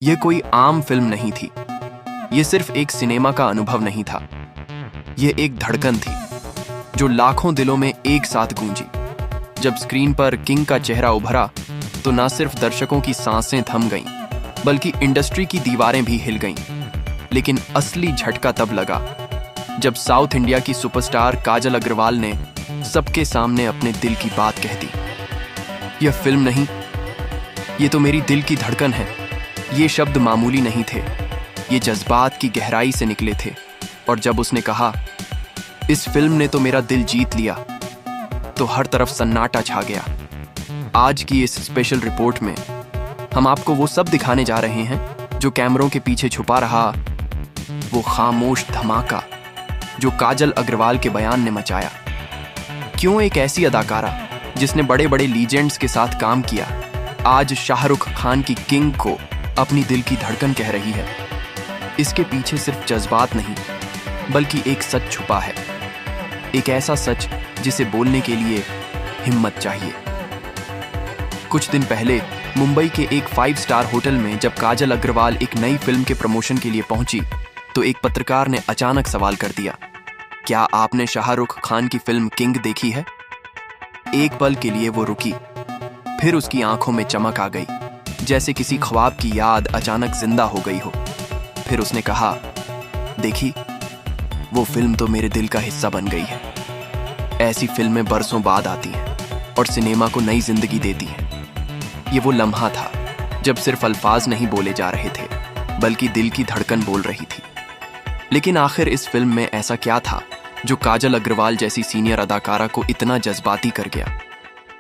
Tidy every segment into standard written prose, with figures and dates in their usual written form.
ये कोई आम फिल्म नहीं थी। ये सिर्फ एक सिनेमा का अनुभव नहीं था। ये एक धड़कन थी जो लाखों दिलों में एक साथ गूंजी। जब स्क्रीन पर किंग का चेहरा उभरा तो ना सिर्फ दर्शकों की सांसें थम गईं, बल्कि इंडस्ट्री की दीवारें भी हिल गईं। लेकिन असली झटका तब लगा जब साउथ इंडिया की सुपरस्टार काजल अग्रवाल ने सबके सामने अपने दिल की बात कह दी। यह फिल्म नहीं, ये तो मेरी दिल की धड़कन है। ये शब्द मामूली नहीं थे, ये जज्बात की गहराई से निकले थे। और जब उसने कहा, इस फिल्म ने तो मेरा दिल जीत लिया, तो हर तरफ सन्नाटा छा गया। आज की इस स्पेशल रिपोर्ट में हम आपको वो सब दिखाने जा रहे हैं जो कैमरों के पीछे छुपा रहा वो खामोश धमाका जो काजल अग्रवाल के बयान ने मचाया। क्यों एक ऐसी अदाकारा जिसने बड़े बड़े लीजेंड्स के साथ काम किया, आज शाहरुख खान की किंग को अपनी दिल की धड़कन कह रही है। इसके पीछे सिर्फ जज्बात नहीं, बल्कि एक सच छुपा है। एक ऐसा सच जिसे बोलने के लिए हिम्मत चाहिए। कुछ दिन पहले मुंबई के एक 5 स्टार होटल में जब काजल अग्रवाल एक नई फिल्म के प्रमोशन के लिए पहुंची तो एक पत्रकार ने अचानक सवाल कर दिया, क्या आपने शाहरुख खान की फिल्म किंग देखी है? एक पल के लिए वो रुकी, फिर उसकी आंखों में चमक आ गई, जैसे किसी ख्वाब की याद अचानक जिंदा हो गई हो। फिर उसने कहा, देखी, वो फिल्म तो मेरे दिल का हिस्सा बन गई है। ऐसी फिल्में बरसों बाद आती हैं और सिनेमा को नई जिंदगी देती हैं। ये वो लम्हा था जब सिर्फ अल्फाज नहीं बोले जा रहे थे, बल्कि दिल की धड़कन बोल रही थी। लेकिन आखिर इस फिल्म में ऐसा क्या था जो काजल अग्रवाल जैसी सीनियर अदाकारा को इतना जज्बाती कर गया?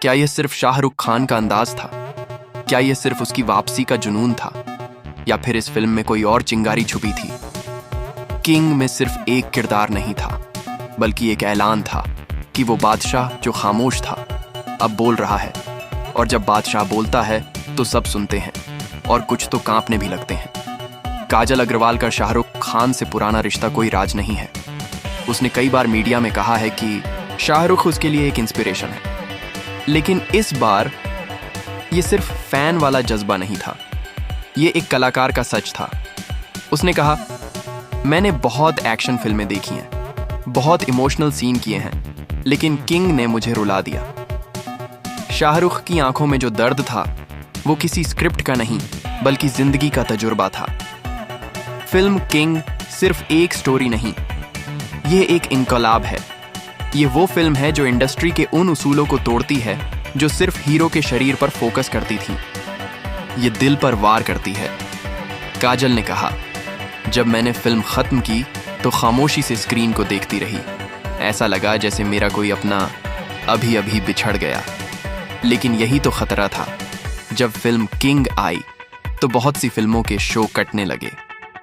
क्या यह सिर्फ शाहरुख खान का अंदाज था? क्या यह सिर्फ उसकी वापसी का जुनून था? या फिर इस फिल्म में कोई और चिंगारी छुपी थी? किंग में सिर्फ एक किरदार नहीं था, बल्कि एक ऐलान था कि वो बादशाह जो खामोश था अब बोल रहा है। और जब बादशाह बोलता है तो सब सुनते हैं और कुछ तो कांपने भी लगते हैं। काजल अग्रवाल का शाहरुख खान से पुराना रिश्ता कोई राज नहीं है। उसने कई बार मीडिया में कहा है कि शाहरुख उसके लिए एक इंस्पिरेशन है, लेकिन इस बार ये सिर्फ फैन वाला जज्बा नहीं था, ये एक कलाकार का सच था। उसने कहा, मैंने बहुत एक्शन फिल्में देखी हैं, बहुत इमोशनल सीन किए हैं, लेकिन किंग ने मुझे रुला दिया। शाहरुख की आंखों में जो दर्द था वो किसी स्क्रिप्ट का नहीं, बल्कि जिंदगी का तजुर्बा था। फिल्म किंग सिर्फ एक स्टोरी नहीं, ये एक इनकलाब है। ये वो फिल्म है जो इंडस्ट्री के उन उसूलों को तोड़ती है जो सिर्फ हीरो के शरीर पर फोकस करती थी। ये दिल पर वार करती है। काजल ने कहा, जब मैंने फिल्म खत्म की तो खामोशी से स्क्रीन को देखती रही। ऐसा लगा जैसे मेरा कोई अपना अभी अभी बिछड़ गया। लेकिन यही तो खतरा था। जब फिल्म किंग आई तो बहुत सी फिल्मों के शो कटने लगे।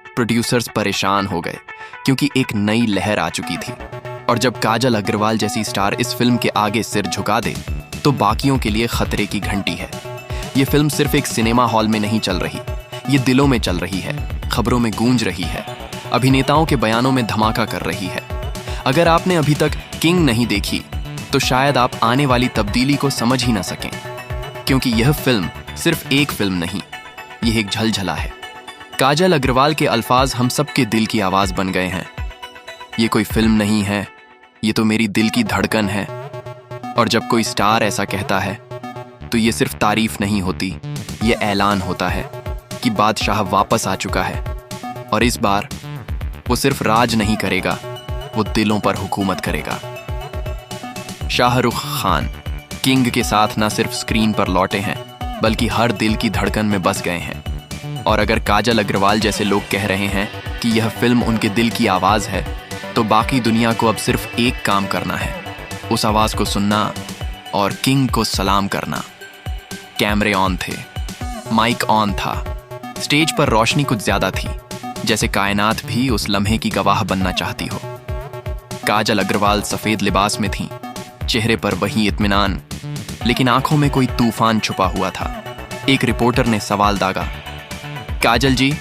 प्रोड्यूसर्स परेशान हो गए क्योंकि एक नई लहर आ चुकी थी। और जब काजल अग्रवाल जैसी स्टार इस फिल्म के आगे सिर झुका दे तो बाकियों के लिए खतरे की घंटी है। ये फिल्म सिर्फ एक सिनेमा हॉल में नहीं चल रही, ये दिलों में चल रही है, खबरों में गूंज रही है, अभिनेताओं के बयानों में धमाका कर रही है। अगर आपने अभी तक किंग नहीं देखी तो शायद आप आने वाली तब्दीली को समझ ही ना सकें, क्योंकि यह फिल्म सिर्फ एक फिल्म नहीं, यह एक झलझला है। काजल अग्रवाल के अल्फाज हम सबके दिल की आवाज बन गए हैं। ये कोई फिल्म नहीं है, ये तो मेरी दिल की धड़कन है। और जब कोई स्टार ऐसा कहता है तो ये सिर्फ तारीफ नहीं होती, ये ऐलान होता है कि बादशाह वापस आ चुका है। और इस बार वो सिर्फ राज नहीं करेगा, वो दिलों पर हुकूमत करेगा। शाहरुख खान किंग के साथ ना सिर्फ स्क्रीन पर लौटे हैं, बल्कि हर दिल की धड़कन में बस गए हैं। और अगर काजल अग्रवाल जैसे लोग कह रहे हैं कि यह फिल्म उनके दिल की आवाज है, तो बाकी दुनिया को अब सिर्फ एक काम करना है, उस आवाज को सुनना और किंग को सलाम करना। कैमरे ऑन थे, माइक ऑन था, स्टेज पर रोशनी कुछ ज्यादा थी, जैसे कायनात भी उस लम्हे की गवाह बनना चाहती हो। काजल अग्रवाल सफेद लिबास में थीं, चेहरे पर वही इत्मीनान, लेकिन आंखों में कोई तूफान छुपा हुआ था। एक रिपोर्टर ने सवाल दागा, काजल जी,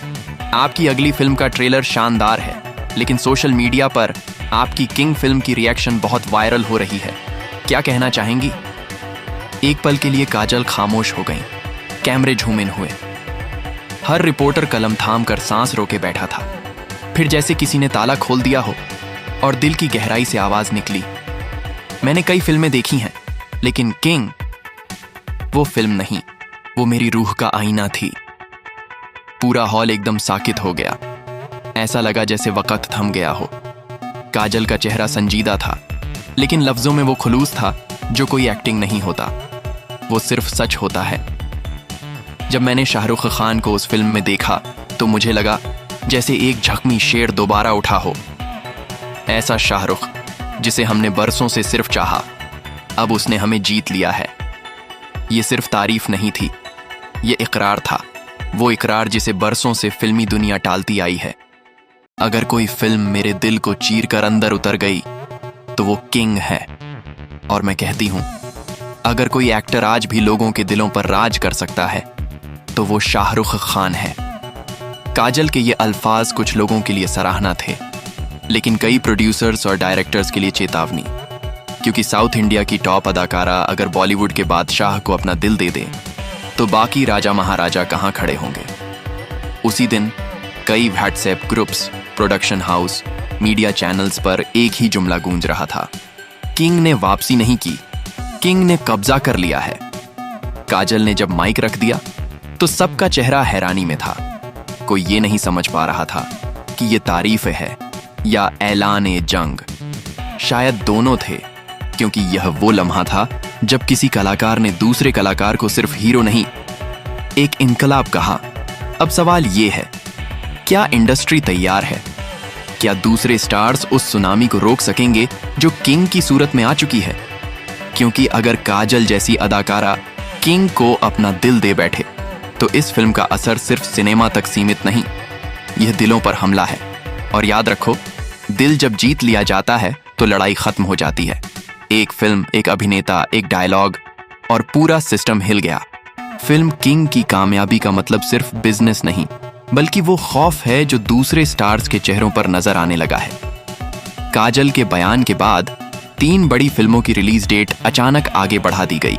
आपकी अगली फिल्म का ट्रेलर शानदार है, लेकिन सोशल मीडिया पर आपकी किंग फिल्म की रिएक्शन बहुत वायरल हो रही है, क्या कहना चाहेंगी? एक पल के लिए काजल खामोश हो गईं, कैमरे झूमिन हुए। हर रिपोर्टर कलम थाम कर सांस रोके बैठा था। फिर जैसे किसी ने ताला खोल दिया हो और दिल की गहराई से आवाज निकली। मैंने कई फिल्में देखी हैं, लेकिन किंग वो फिल्म नहीं, वो मेरी रूह का आईना थी। पूरा हॉल एकदम साकित हो गया। ऐसा लगा जैसे वक्त थम गया हो। काजल का चेहरा संजीदा था, लेकिन लफ्जों में वो खुलूस था जो कोई एक्टिंग नहीं होता, वो सिर्फ सच होता है। जब मैंने शाहरुख खान को उस फिल्म में देखा तो मुझे लगा जैसे एक जख्मी शेर दोबारा उठा हो। ऐसा शाहरुख जिसे हमने बरसों से सिर्फ चाहा, अब उसने हमें जीत लिया है। ये सिर्फ तारीफ नहीं थी, ये इकरार था, वो इकरार जिसे बरसों से फिल्मी दुनिया टालती आई है। अगर कोई फिल्म मेरे दिल को चीर कर अंदर उतर गई तो वो किंग है। और मैं कहती हूं, अगर कोई एक्टर आज भी लोगों के दिलों पर राज कर सकता है तो वो शाहरुख खान है। काजल के ये अल्फाज कुछ लोगों के लिए सराहना थे, लेकिन कई प्रोड्यूसर्स और डायरेक्टर्स के लिए चेतावनी, क्योंकि साउथ इंडिया की टॉप अदाकारा अगर बॉलीवुड के बादशाह को अपना दिल दे दे तो बाकी राजा महाराजा कहां खड़े होंगे। उसी दिन कई WhatsApp groups, production house, media channels पर एक ही जुमला गूंज रहा था, किंग ने वापसी नहीं की, किंग ने कब्जा कर लिया है। काजल ने जब माइक रख दिया तो सबका चेहरा हैरानी में था। कोई ये नहीं समझ पा रहा था कि ये तारीफ है या ऐलान-ए जंग। शायद दोनों थे, क्योंकि यह वो लम्हा था जब किसी कलाकार ने दूसरे कलाकार को सिर्फ हीरो नहीं, एक इनकलाब कहा। अब सवाल ये है, क्या इंडस्ट्री तैयार है? क्या दूसरे स्टार्स उस सुनामी को रोक सकेंगे जो किंग की सूरत में आ चुकी है? क्योंकि अगर काजल जैसी अदाकारा किंग को अपना दिल दे बैठे तो इस फिल्म का असर सिर्फ सिनेमा तक सीमित नहीं, यह दिलों पर हमला है। और याद रखो, दिल जब जीत लिया जाता है तो लड़ाई खत्म हो जाती है। एक फिल्म, एक अभिनेता, एक डायलॉग और पूरा सिस्टम हिल गया। फिल्म किंग की कामयाबी का मतलब सिर्फ बिजनेस नहीं, बल्कि वो खौफ है जो दूसरे स्टार्स के चेहरों पर नजर आने लगा है। काजल के बयान के बाद 3 बड़ी फिल्मों की रिलीज डेट अचानक आगे बढ़ा दी गई।